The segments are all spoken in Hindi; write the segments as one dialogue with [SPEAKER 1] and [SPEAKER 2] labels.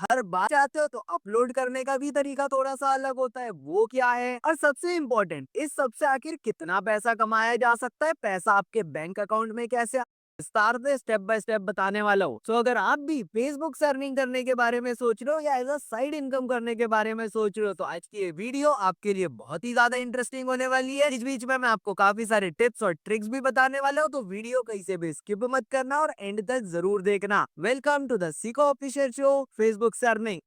[SPEAKER 1] हर बार चाहते हो तो अपलोड करने का भी तरीका थोड़ा सा अलग होता है, वो क्या है? और सबसे इम्पोर्टेंट, इस सबसे आखिर कितना पैसा कमाया जा सकता है, पैसा आपके बैंक अकाउंट में कैसे विस्तार से स्टेप बाय स्टेप बताने वाला हूँ। सो अगर आप भी फेसबुक से अर्निंग करने के बारे में सोच रहे हो या एज अ साइड इनकम करने के बारे में सोच रहे हो, तो आज की ये वीडियो आपके लिए बहुत ही ज्यादा इंटरेस्टिंग होने वाली है। इस बीच में मैं आपको काफी सारे टिप्स और ट्रिक्स भी बताने वाला हूँ, तो वीडियो कहीं से भी स्किप मत करना और एंड तक जरूर देखना। Welcome to the Seeko official show, Facebook से अर्निंग।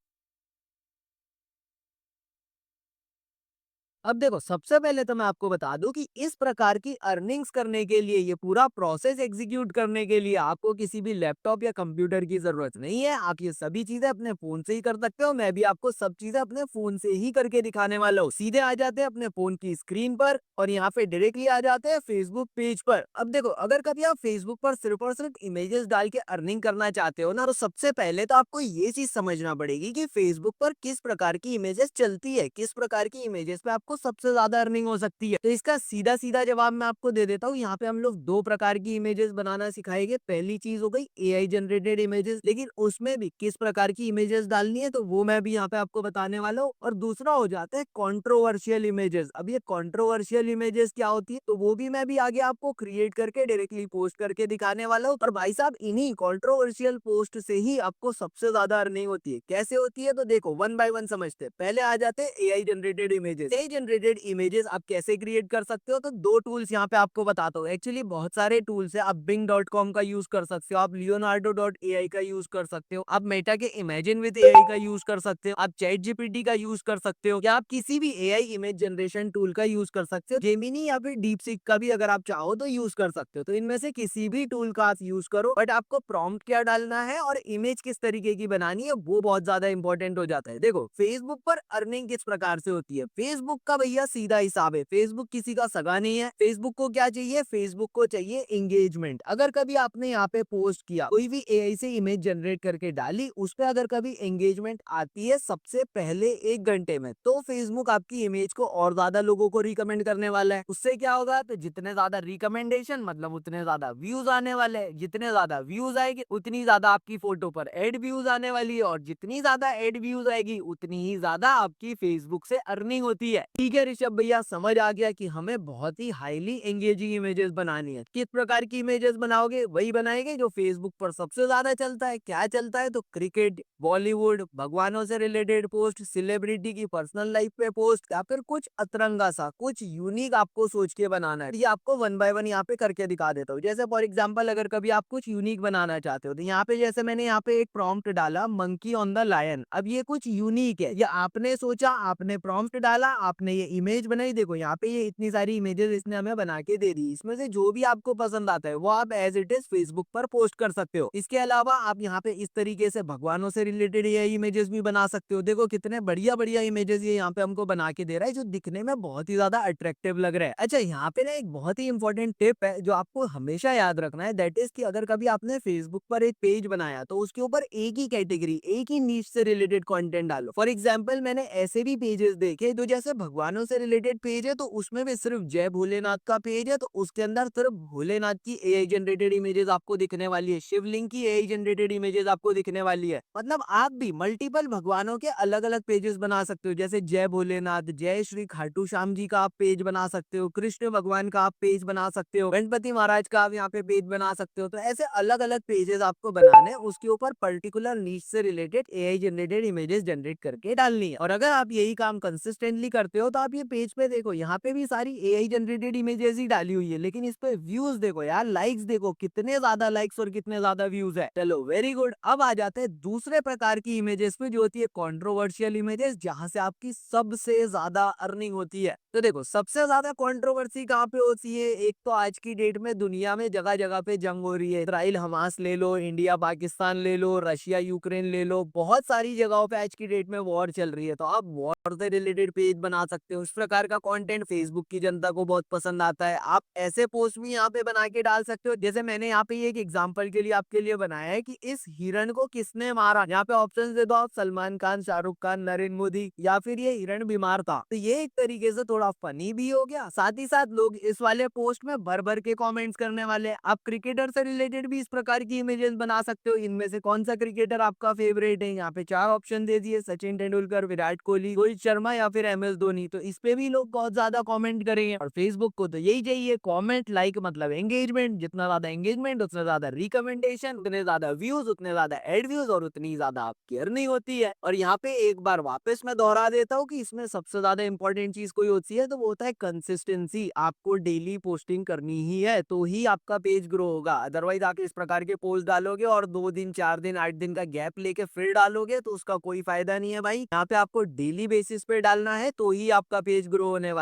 [SPEAKER 1] अब देखो, सबसे पहले तो मैं आपको बता दूं कि इस प्रकार की अर्निंग्स करने के लिए, ये पूरा प्रोसेस एग्जीक्यूट करने के लिए आपको किसी भी लैपटॉप या कंप्यूटर की जरूरत नहीं है। आप ये सभी चीजें अपने फोन से ही कर सकते हो। मैं भी आपको सब चीजें अपने फोन से ही करके दिखाने वाला हूँ। सीधे आ जाते हैं अपने फोन की स्क्रीन पर और यहाँ पे डायरेक्टली आ जाते हैं फेसबुक पेज पर। अब देखो, अगर कभी आप फेसबुक पर सिर्फ और सिर्फ इमेजेस डाल के अर्निंग करना चाहते हो ना, तो सबसे पहले तो आपको ये चीज समझना पड़ेगी कि फेसबुक पर किस प्रकार की इमेजेस चलती है, किस प्रकार की इमेजेस पे आपको सबसे ज्यादा अर्निंग हो सकती है। तो इसका सीधा सीधा जवाब मैं आपको दे देता हूँ। यहाँ पे हम लोग दो प्रकार की इमेजेस बनाना सिखाएंगे। पहली चीज हो गई एआई जनरेटेड इमेजेस, लेकिन उसमें भी किस प्रकार की इमेजेस डालनी है तो वो मैं भी यहाँ पे आपको बताने वाला हूँ। और दूसरा हो जाता है कंट्रोवर्शियल इमेजेस। अब ये कंट्रोवर्शियल इमेजेस क्या होती है, तो वो भी मैं भी आगे आपको क्रिएट करके डायरेक्टली पोस्ट करके दिखाने वाला हूँ। और भाई साहब, इन्हीं कंट्रोवर्शियल पोस्ट से ही आपको सबसे ज्यादा अर्निंग होती है। कैसे होती है, तो देखो वन बाय वन समझते हैं। पहले आ जाते हैं AI generated images. AI generated images आप कैसे क्रिएट कर सकते हो, तो दो टूल्स यहाँ पे आपको बताता हूँ। एक्चुअली बहुत सारे टूल्स है। आप bing.com का यूज कर सकते हो, आप leonardo.ai का यूज कर सकते हो, आप मेटा के इमेजिन विद एआई का यूज कर सकते हो, आप चैट जीपीटी का यूज कर सकते हो, या आप किसी भी एआई इमेज जनरेशन टूल का यूज कर सकते हो। जेमिनी या फिर डीपसीक का भी अगर आप चाहो तो यूज कर सकते हो। तो इनमें से किसी भी टूल का आप यूज करो, बट आपको प्रॉम्प्ट क्या डालना है और इमेज किस तरीके की बनानी है वो बहुत ज्यादा इंपॉर्टेंट हो जाता है। देखो, फेसबुक पर अर्निंग किस प्रकार से होती है। फेसबुक का भैया सीधा हिसाब है, फेसबुक किसी का सगा नहीं है। फेसबुक को क्या चाहिए, फेसबुक को चाहिए एंगेजमेंट। अगर कभी आपने यहाँ पे पोस्ट किया, कोई भी एआई से इमेज जनरेट करके डाली, उस पे अगर कभी एंगेजमेंट आती है सबसे पहले 1 घंटे में, तो फेसबुक आपकी इमेज को और ज्यादा लोगों को रिकमेंड करने वाला है। उससे क्या होगा, तो जितने ज्यादा रिकमेंडेशन मतलब उतने ज्यादा व्यूज आने वाले हैं। जितने ज्यादा व्यूज आएंगे उतनी ज्यादा आपकी फोटो पर एड व्यूज आने वाली है, और जितनी ज्यादा एड व्यूज आएगी उतनी ही ज्यादा आपकी फेसबुक से अर्निंग होती है। ठीक है ऋषभ भैया, समझ आ गया कि हमें बहुत ही हाईली एंगेजिंग इमेजेस बनानी है। किस प्रकार की इमेजेस बनाओगे, वही बनाएंगे जो फेसबुक पर सबसे ज्यादा चलता है। क्या चलता है, तो क्रिकेट, बॉलीवुड, भगवानों से रिलेटेड पोस्ट, सेलिब्रिटी की पर्सनल लाइफ पे पोस्ट, या फिर कुछ अतरंगा सा, कुछ यूनिक आपको सोच के बनाना है। ये आपको वन बाय वन यहाँ पे करके दिखा देता हूँ। जैसे फॉर एग्जांपल, अगर कभी आप कुछ यूनिक बनाना चाहते हो, तो यहाँ पे जैसे मैंने यहाँ पे एक प्रॉम्प्ट डाला, मंकी ऑन द लायन। अब ये कुछ यूनिक है, ये आपने सोचा, आपने प्रॉम्प्ट डाला, आपने ये इमेज बनाई। देखो यहाँ पे ये इतनी सारी इमेजेस इसने हमें बना के दे दी। इसमें से जो भी आपको पसंद आता है वो आप एज इट इज फेसबुक पर पोस्ट कर सकते हो। इसके अलावा आप यहाँ पे इस तरीके से भगवानों से रिलेटेड ये इमेजेस भी बना सकते हो। देखो कितने बढ़िया बढ़िया इमेजेस ये यहाँ पे हमको बना के दे रहा है, जो दिखने में बहुत ही ज्यादा अट्रैक्टिव लग रहा है। अच्छा, यहाँ पे ना एक बहुत ही इंपॉर्टेंट टिप है जो आपको हमेशा याद रखना है। दैट इज कि अगर कभी आपने फेसबुक पर एक पेज बनाया, तो उसके ऊपर एक ही कैटेगरी, एक ही नीश से रिलेटेड कंटेंट डालो। फॉर एग्जांपल, मैंने ऐसे भी पेजेस देखे तो जैसे भगवानों से रिलेटेड पेज है, तो उसमें भी सिर्फ जय भोलेनाथ का पेज है, तो उसके अंदर सिर्फ भोलेनाथ की एआई जनरेटेड इमेजेस आपको दिखने वाली है, शिवलिंग की एआई जनरेटेड इमेजेस आपको दिखने वाली है। मतलब आप भी मल्टीपल भगवानों के अलग अलग पेजेस बना सकते हो। जैसे जय भोलेनाथ, जय श्री खाटू श्याम जी का आप पेज बना सकते हो, कृष्ण भगवान का आप पेज बना सकते हो, गणपति महाराज का आप यहाँ पे पेज बना सकते हो। तो ऐसे अलग अलग पेजेस आपको बनाने हैं, उसके ऊपर पर्टिकुलर नीश से related AI generated images generate करके डालनी है। और अगर आप यही काम कंसिस्टेंटली करते हो, तो आप ये पेज पे देखो, यहाँ पे भी सारी एआई जनरेटेड इमेजेस ही डाली हुई है, लेकिन इस पे व्यूज देखो यार, लाइक्स देखो, कितने ज्यादा लाइक्स और कितने ज्यादा व्यूज है। चलो वेरी गुड। अब आ जाते हैं दूसरे प्रकार की इमेजेस पे, जो होती है कंट्रोवर्शियल इमेजेस, जहां से आपकी सबसे ज्यादा अर्निंग होती है। तो देखो, सबसे ज्यादा कंट्रोवर्सी कहाँ पे होती है। एक तो आज की डेट में दुनिया में जगह जगह पे जंग हो रही है। इसराइल हमास ले लो, इंडिया पाकिस्तान ले लो, रशिया यूक्रेन ले लो, बहुत सारी जगहों पे आज की डेट में वॉर चल रही है। तो आप वॉर से रिलेटेड पेज बना सकते हो। इस प्रकार का कंटेंट फेसबुक की जनता को बहुत पसंद आता है। आप ऐसे पोस्ट भी यहाँ पे बना के डाल सकते हो, जैसे मैंने यहाँ पे एक एग्जांपल के लिए आपके लिए बनाया है कि इस हिरण को किसने मारा। यहाँ पे ऑप्शन दे दो आप, सलमान खान, शाहरुख खान, नरेंद्र मोदी, या फिर ये हिरण बीमार था। तो ये एक तरीके से थोड़ा फनी भी हो गया, साथ ही साथ लोग इस वाले पोस्ट में भर भर के कमेंट्स करने वाले हैं। आप क्रिकेटर से रिलेटेड भी इस प्रकार की इमेजेस बना सकते हो। इनमें से कौन सा क्रिकेटर आपका फेवरेट है, यहाँ पे 4 ऑप्शन दे दिए, सचिन तेंदुलकर, विराट कोहली, रोहित शर्मा या फिर MS धोनी। तो इस पे भी लोग बहुत ज्यादा कमेंट करेंगे। और फेसबुक को तो यही चाहिए, कमेंट लाइक मतलब एंगेजमेंट। जितना ज्यादा एंगेजमेंट उतना ज्यादा रिकमेंडेशन, उतने ज्यादा व्यूज उतने ज्यादा एड व्यूज, और उतनी ज्यादा आपकी अर्निंग होती है। और यहाँ पे एक बार वापस मैं दोहरा देता हूँ कि इसमें सबसे ज्यादा इंपॉर्टेंट चीज कोई होती है तो वो होता है कंसिस्टेंसी। आपको डेली पोस्टिंग करनी ही है तो ही आपका पेज ग्रो होगा। अदरवाइज आप इस प्रकार के पोस्ट डालोगे और 2 दिन 4 दिन 8 दिन का गैप लेके फिर डालोगे तो उसका कोई फायदा नहीं है भाई। यहाँ पे आपको डेली बेसिस पे डालना है तो ही आपका पेज ग्रो होने वाला है।